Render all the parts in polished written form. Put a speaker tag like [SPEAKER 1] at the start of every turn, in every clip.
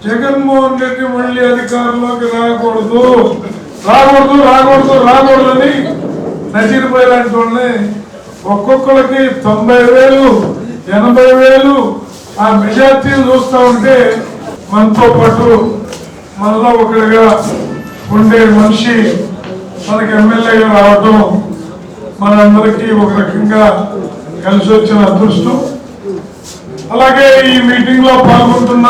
[SPEAKER 1] జగన్మోహన్ రెడ్డి మళ్ళీ అధికారంలోకి రాకూడదని నజీర్పోయేలాంటి వాళ్ళని ఒక్కొక్కరికి 90,000 80,000 ఆ మెజార్టీలు చూస్తూ ఉంటే మనతో పాటు మనలో ఒకరిగా ఉండే మనిషి మనకి ఎమ్మెల్యేగా రావడం మనందరికీ ఒక రకంగా కలిసి వచ్చిన అదృష్టం. అలాగే ఈ మీటింగ్ లో పాల్గొంటున్న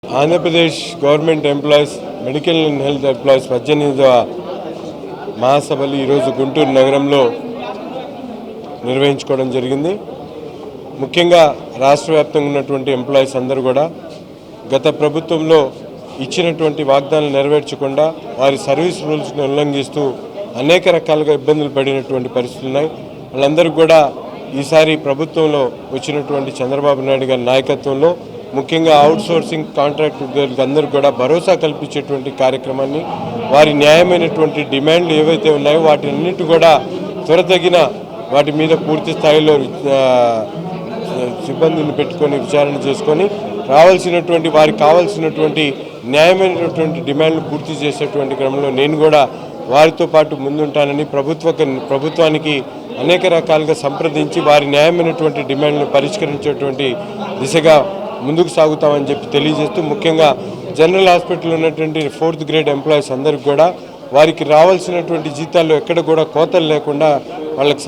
[SPEAKER 2] Andhra Pradesh government employees medical and health employees 18వ మహాసభలు ఈరోజు గుంటూరు నగరంలో నిర్వహించుకోవడం జరిగింది. ముఖ్యంగా రాష్ట్ర వ్యాప్తంగా ఉన్నటువంటి ఎంప్లాయీస్ అందరూ కూడా గత ప్రభుత్వంలో ఇచ్చినటువంటి వాగ్దానాలు నెరవేర్చకుండా వారి సర్వీస్ రూల్స్ని ఉల్లంఘిస్తూ అనేక రకాలుగా ఇబ్బందులు పడినటువంటి పరిస్థితులు ఉన్నాయి. వాళ్ళందరూ కూడా ఈసారి ప్రభుత్వంలో వచ్చినటువంటి చంద్రబాబు నాయుడు గారి నాయకత్వంలో ముఖ్యంగా అవుట్సోర్సింగ్ కాంట్రాక్ట్ ఉద్యోగులకు అందరూ కూడా భరోసా కల్పించేటువంటి కార్యక్రమాన్ని వారి న్యాయమైనటువంటి డిమాండ్లు ఏవైతే ఉన్నాయో వాటిన్నిటి కూడా త్వరతగిన వాటి మీద పూర్తి స్థాయిలో సిబ్బందిని పెట్టుకొని విచారణ చేసుకొని రావాల్సినటువంటి వారికి కావాల్సినటువంటి న్యాయమైనటువంటి డిమాండ్లు పూర్తి చేసేటువంటి క్రమంలో నేను కూడా వారితో పాటు ముందుంటానని ప్రభుత్వానికి అనేక రకాలుగా సంప్రదించి వారి న్యాయమైనటువంటి డిమాండ్లను పరిష్కరించేటువంటి దిశగా ముందుకు సాగుతామని చెప్పి తెలియజేస్తూ ముఖ్యంగా జనరల్ హాస్పిటల్లో ఉన్నటువంటి 4th గ్రేడ్ ఎంప్లాయీస్ అందరికి కూడా వారికి రావాల్సినటువంటి జీతాల్లో ఎక్కడ కూడా కోతలు లేకుండా వాళ్ళకి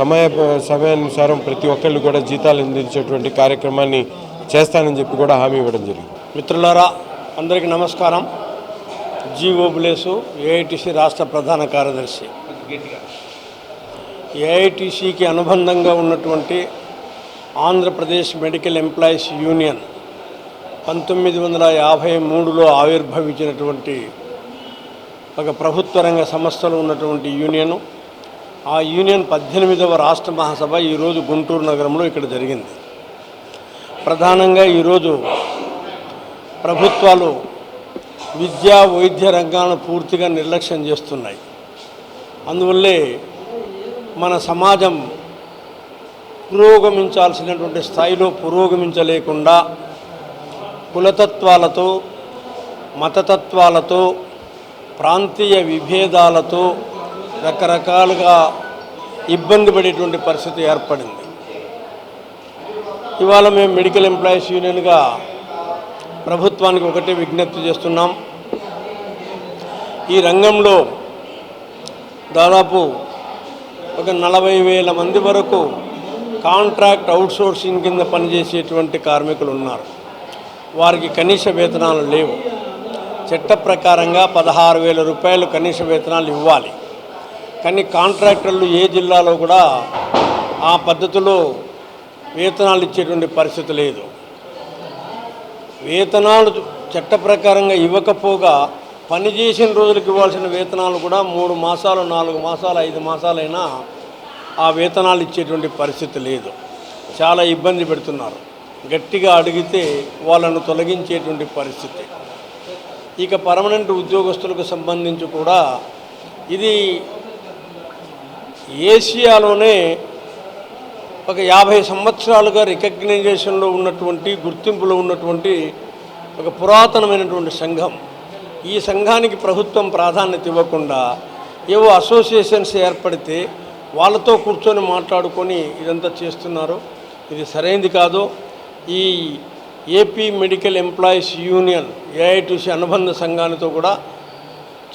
[SPEAKER 2] సమయానుసారం ప్రతి ఒక్కళ్ళు కూడా జీతాలు అందించేటువంటి కార్యక్రమాన్ని చేస్తానని చెప్పి కూడా హామీ ఇవ్వడం జరిగింది.
[SPEAKER 3] మిత్రులారా అందరికీ నమస్కారం. జీఓబులేసు ఏఐటీసీ రాష్ట్ర ప్రధాన కార్యదర్శి. ఏఐటీసీకి అనుబంధంగా ఉన్నటువంటి ఆంధ్రప్రదేశ్ మెడికల్ ఎంప్లాయీస్ యూనియన్ 1953లో ఆవిర్భవించినటువంటి ఒక ప్రభుత్వ రంగ సంస్థలు ఉన్నటువంటి యూనియను. ఆ యూనియన్ 18వ రాష్ట్ర మహాసభ ఈరోజు గుంటూరు నగరంలో ఇక్కడ జరిగింది. ప్రధానంగా ఈరోజు ప్రభుత్వాలు విద్యా వైద్య రంగాలను పూర్తిగా నిర్లక్ష్యం చేస్తున్నాయి. అందువల్లే మన సమాజం పురోగమించాల్సినటువంటి స్థాయిలో పురోగమించలేకుండా కులతత్వాలతో మతతత్వాలతో ప్రాంతీయ విభేదాలతో రకరకాలుగా ఇబ్బంది పడేటువంటి పరిస్థితి ఏర్పడింది. ఇవాళ మేము మెడికల్ ఎంప్లాయీస్ యూనియన్గా ప్రభుత్వానికి ఒకటే విజ్ఞప్తి చేస్తున్నాం. ఈ రంగంలో దాదాపు ఒక 40,000 మంది వరకు కాంట్రాక్ట్ అవుట్సోర్సింగ్ కింద పనిచేసేటువంటి కార్మికులు ఉన్నారు. వారికి కనీస వేతనాలు లేవు. చట్ట ప్రకారంగా 16,000 రూపాయలు కనీస వేతనాలు ఇవ్వాలి. కానీ కాంట్రాక్టర్లు ఏ జిల్లాలో కూడా ఆ పద్ధతిలో వేతనాలు ఇచ్చేటువంటి పరిస్థితి లేదు. వేతనాలు చట్ట ప్రకారంగా ఇవ్వకపోగా పనిచేసిన రోజులకు ఇవ్వాల్సిన వేతనాలు కూడా 3 మాసాలు 4 మాసాలు 5 మాసాలైనా ఆ వేతనాలు ఇచ్చేటువంటి పరిస్థితి లేదు. చాలా ఇబ్బంది పెడుతున్నారు. గట్టిగా అడిగితే వాళ్ళను తొలగించేటువంటి పరిస్థితి. ఇక పర్మనెంట్ ఉద్యోగస్తులకు సంబంధించి కూడా ఇది ఏషియాలోనే ఒక 50 సంవత్సరాలుగా రికగ్నైజేషన్లో ఉన్నటువంటి గుర్తింపులో ఉన్నటువంటి ఒక పురాతనమైనటువంటి సంఘం. ఈ సంఘానికి ప్రభుత్వం ప్రాధాన్యత ఇవ్వకుండా ఏవో అసోసియేషన్స్ ఏర్పడితే వాళ్ళతో కూర్చొని మాట్లాడుకొని ఇదంతా చేస్తున్నారు. ఇది సరైనది కాదు. ఈ AP medical employees union AITC అనుబంధ సంఘాలతో కూడా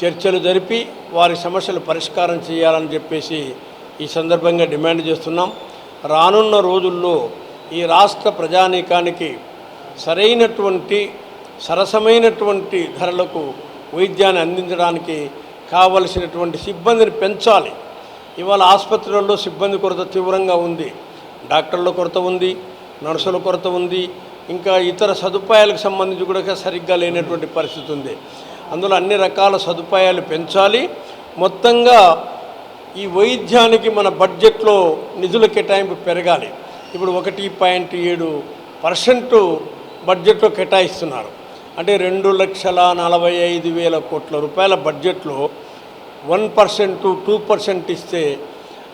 [SPEAKER 3] చర్చలు జరిపి వారి సమస్యలు పరిష్కారం చేయాలని చెప్పేసి ఈ సందర్భంగా డిమాండ్ చేస్తున్నాం. రానున్న రోజుల్లో ఈ రాష్ట్ర ప్రజానీకానికి సరసమైనటువంటి ధరలకు వైద్యాన్ని అందించడానికి కావలసినటువంటి సిబ్బందిని పెంచాలి. ఇవాళ ఆసుపత్రుల్లో సిబ్బంది కొరత తీవ్రంగా ఉంది. డాక్టర్ల కొరత ఉంది, నర్సుల కొరత ఉంది, ఇంకా ఇతర సదుపాయాలకు సంబంధించి కూడా సరిగ్గా లేనటువంటి పరిస్థితి ఉంది. అందులో అన్ని రకాల సదుపాయాలు పెంచాలి. మొత్తంగా ఈ వైద్యానికి మన బడ్జెట్లో నిధుల కేటాయింపు పెరగాలి. ఇప్పుడు 1.7% బడ్జెట్లో కేటాయిస్తున్నారు. అంటే 2,45,000 కోట్ల రూపాయల బడ్జెట్లో 1% 2% ఇస్తే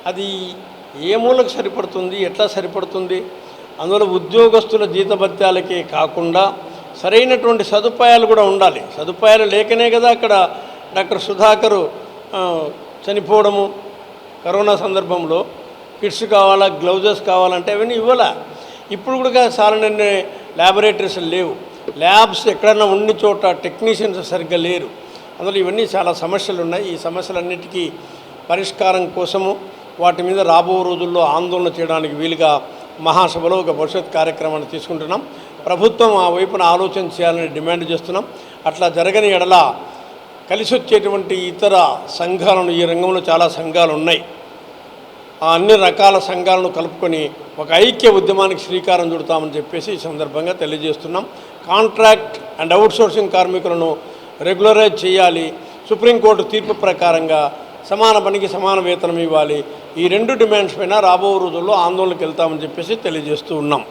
[SPEAKER 3] అది ఏ మూలకు సరిపడుతుంది, ఎట్లా సరిపడుతుంది? అందువల్ల ఉద్యోగస్తుల జీతభత్యాలకే కాకుండా సరైనటువంటి సదుపాయాలు కూడా ఉండాలి. సదుపాయాలు లేకనే కదా అక్కడ డాక్టర్ సుధాకర్ చనిపోవడము, కరోనా సందర్భంలో కిట్స్ కావాలా, గ్లౌజెస్ కావాలంటే అవన్నీ ఇవ్వాలా. ఇప్పుడు కూడా సాధారణ ల్యాబొరేటరీస్ లేవు, ల్యాబ్స్ ఎక్కడన్నా ఉన్న చోట టెక్నీషియన్స్ సరిగ్గా లేరు. అందులో ఇవన్నీ చాలా సమస్యలు ఉన్నాయి. ఈ సమస్యలన్నిటికీ పరిష్కారం కోసము వాటి మీద రాబో రోజుల్లో ఆందోళన చేయడానికి వీలుగా మహాసభలో ఒక భవిష్యత్ కార్యక్రమాన్ని తీసుకుంటున్నాం. ప్రభుత్వం ఆ వైపున ఆలోచన చేయాలని డిమాండ్ చేస్తున్నాం. అట్లా జరగని ఎడల కలిసి వచ్చేటువంటి ఇతర సంఘాలను, ఈ రంగంలో చాలా సంఘాలు ఉన్నాయి, ఆ అన్ని రకాల సంఘాలను కలుపుకొని ఒక ఐక్య ఉద్యమానికి శ్రీకారం చుడతామని చెప్పేసి ఈ సందర్భంగా తెలియజేస్తున్నాం. కాంట్రాక్ట్ అండ్ అవుట్సోర్సింగ్ కార్మికులను రెగ్యులరైజ్ చేయాలి. సుప్రీంకోర్టు తీర్పు ప్రకారంగా సమాన పనికి సమాన వేతనం ఇవ్వాలి. ఈ 2 డిమాండ్స్ పైన రాబో రోజుల్లో ఆందోళనకు వెళ్తామని చెప్పేసి తెలియజేస్తూ ఉన్నాం.